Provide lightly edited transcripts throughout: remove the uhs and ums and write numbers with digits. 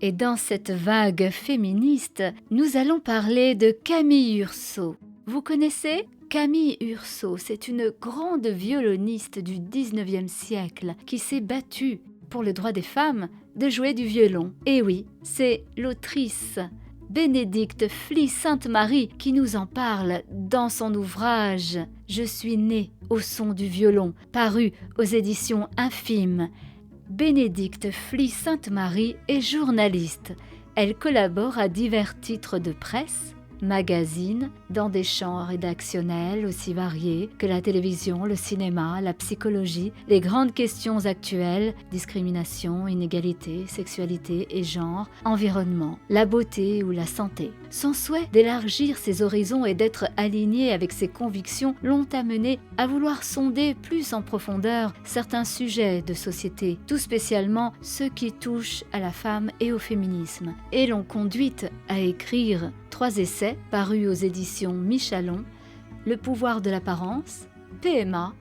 Et dans cette vague féministe, nous allons parler de Camille Urso. Vous connaissez ? Camille Urso, c'est une grande violoniste du 19e siècle qui s'est battue pour le droit des femmes de jouer du violon. Et oui, c'est l'autrice Bénédicte Fly-Sainte-Marie qui nous en parle dans son ouvrage « Je suis née au son du violon » paru aux éditions Infimes. Bénédicte Fly-Sainte-Marie est journaliste. Elle collabore à divers titres de presse, magazines, dans des champs rédactionnels aussi variés que la télévision, le cinéma, la psychologie, les grandes questions actuelles, discrimination, inégalité, sexualité et genre, environnement, la beauté ou la santé. Son souhait d'élargir ses horizons et d'être alignée avec ses convictions l'ont amenée à vouloir sonder plus en profondeur certains sujets de société, tout spécialement ceux qui touchent à la femme et au féminisme, et l'ont conduite à écrire 3 essais parus aux éditions Michalon, Le pouvoir de l'apparence, PMA,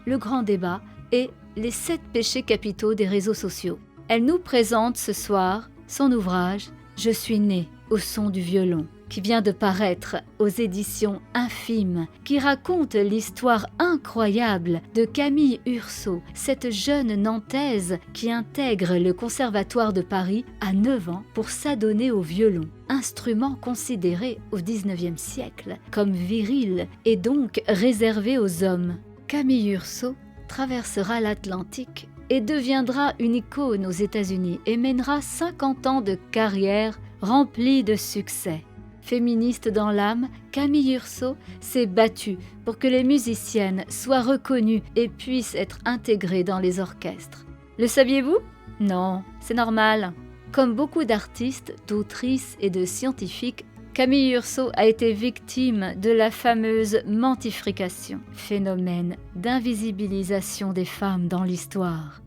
Le grand débat et Les 7 péchés capitaux des réseaux sociaux. Elle nous présente ce soir son ouvrage « Je suis née au son du violon » qui vient de paraître aux éditions Infimes, qui raconte l'histoire incroyable de Camille Urso, cette jeune Nantaise qui intègre le Conservatoire de Paris à 9 ans pour s'adonner au violon, instrument considéré au XIXe siècle comme viril et donc réservé aux hommes. Camille Urso traversera l'Atlantique et deviendra une icône aux États-Unis et mènera 50 ans de carrière remplie de succès. Féministe dans l'âme, Camille Urso s'est battue pour que les musiciennes soient reconnues et puissent être intégrées dans les orchestres. Le saviez-vous ? Non, c'est normal. Comme beaucoup d'artistes, d'autrices et de scientifiques, Camille Urso a été victime de la fameuse mentifrication, phénomène d'invisibilisation des femmes dans l'histoire.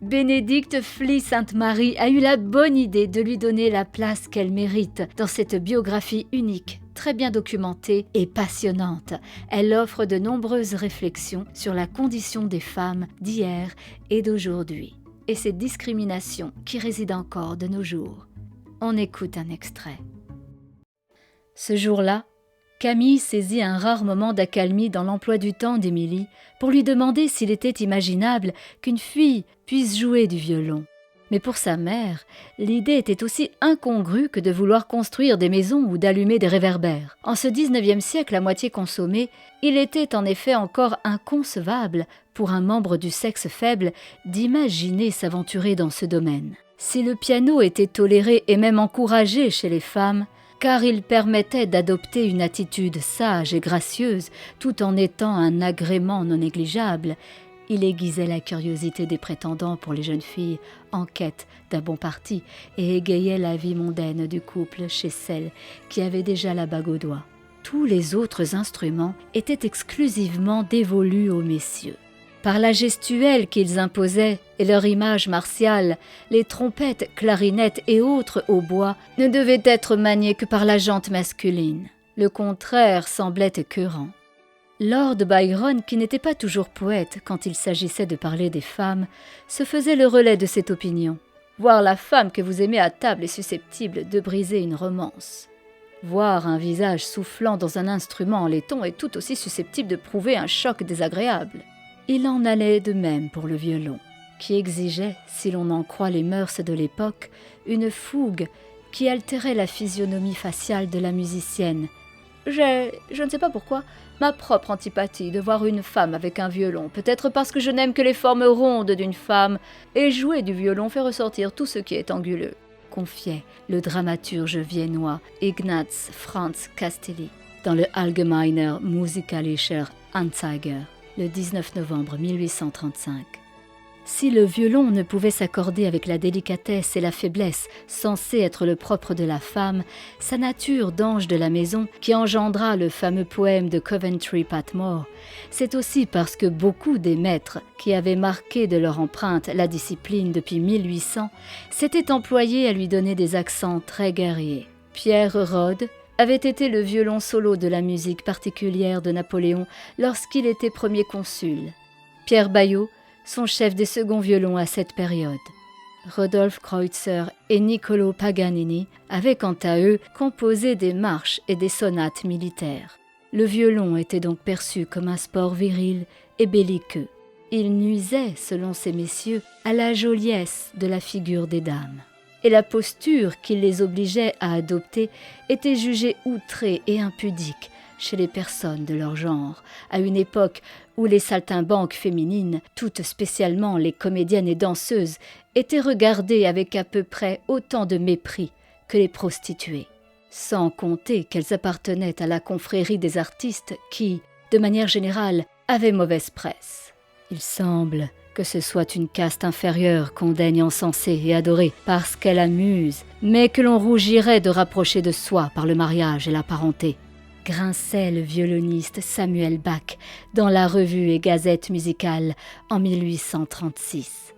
Bénédicte Fly-Sainte-Marie a eu la bonne idée de lui donner la place qu'elle mérite dans cette biographie unique, très bien documentée et passionnante. Elle offre de nombreuses réflexions sur la condition des femmes d'hier et d'aujourd'hui, et ces discriminations qui résident encore de nos jours. On écoute un extrait. Ce jour-là, Camille saisit un rare moment d'accalmie dans l'emploi du temps d'Émilie pour lui demander s'il était imaginable qu'une fille puisse jouer du violon. Mais pour sa mère, l'idée était aussi incongrue que de vouloir construire des maisons ou d'allumer des réverbères. En ce 19e siècle à moitié consommé, il était en effet encore inconcevable pour un membre du sexe faible d'imaginer s'aventurer dans ce domaine. Si le piano était toléré et même encouragé chez les femmes, car il permettait d'adopter une attitude sage et gracieuse tout en étant un agrément non négligeable, il aiguisait la curiosité des prétendants pour les jeunes filles en quête d'un bon parti et égayait la vie mondaine du couple chez celles qui avaient déjà la bague au doigt. Tous les autres instruments étaient exclusivement dévolus aux messieurs. Par la gestuelle qu'ils imposaient et leur image martiale, les trompettes, clarinettes et autres hautbois ne devaient être maniés que par la jante masculine. Le contraire semblait écœurant. Lord Byron, qui n'était pas toujours poète quand il s'agissait de parler des femmes, se faisait le relais de cette opinion. Voir la femme que vous aimez à table est susceptible de briser une romance. Voir un visage soufflant dans un instrument en laiton est tout aussi susceptible de prouver un choc désagréable. Il en allait de même pour le violon, qui exigeait, si l'on en croit les mœurs de l'époque, une fougue qui altérait la physionomie faciale de la musicienne. J'ai, je ne sais pas pourquoi, ma propre antipathie de voir une femme avec un violon, peut-être parce que je n'aime que les formes rondes d'une femme, et jouer du violon fait ressortir tout ce qui est anguleux, confiait le dramaturge viennois Ignaz Franz Castelli dans le Allgemeiner Musikalischer Anzeiger, le 19 novembre 1835. Si le violon ne pouvait s'accorder avec la délicatesse et la faiblesse censées être le propre de la femme, sa nature d'ange de la maison, qui engendra le fameux poème de Coventry Patmore, c'est aussi parce que beaucoup des maîtres qui avaient marqué de leur empreinte la discipline depuis 1800 s'étaient employés à lui donner des accents très guerriers. Pierre Rode avait été le violon solo de la musique particulière de Napoléon lorsqu'il était premier consul. Pierre Baillot, son chef des seconds violons à cette période. Rodolphe Kreutzer et Niccolò Paganini avaient quant à eux composé des marches et des sonates militaires. Le violon était donc perçu comme un sport viril et belliqueux. Il nuisait, selon ces messieurs, à la joliesse de la figure des dames. Et la posture qu'il les obligeait à adopter était jugée outrée et impudique chez les personnes de leur genre, à une époque où les saltimbanques féminines, toutes spécialement les comédiennes et danseuses, étaient regardées avec à peu près autant de mépris que les prostituées. Sans compter qu'elles appartenaient à la confrérie des artistes qui, de manière générale, avaient mauvaise presse. Il semble que ce soit une caste inférieure qu'on daigne encenser et adorer parce qu'elle amuse, mais que l'on rougirait de rapprocher de soi par le mariage et la parenté, grinçait le violoniste Samuel Bach dans la Revue et Gazette musicale en 1836.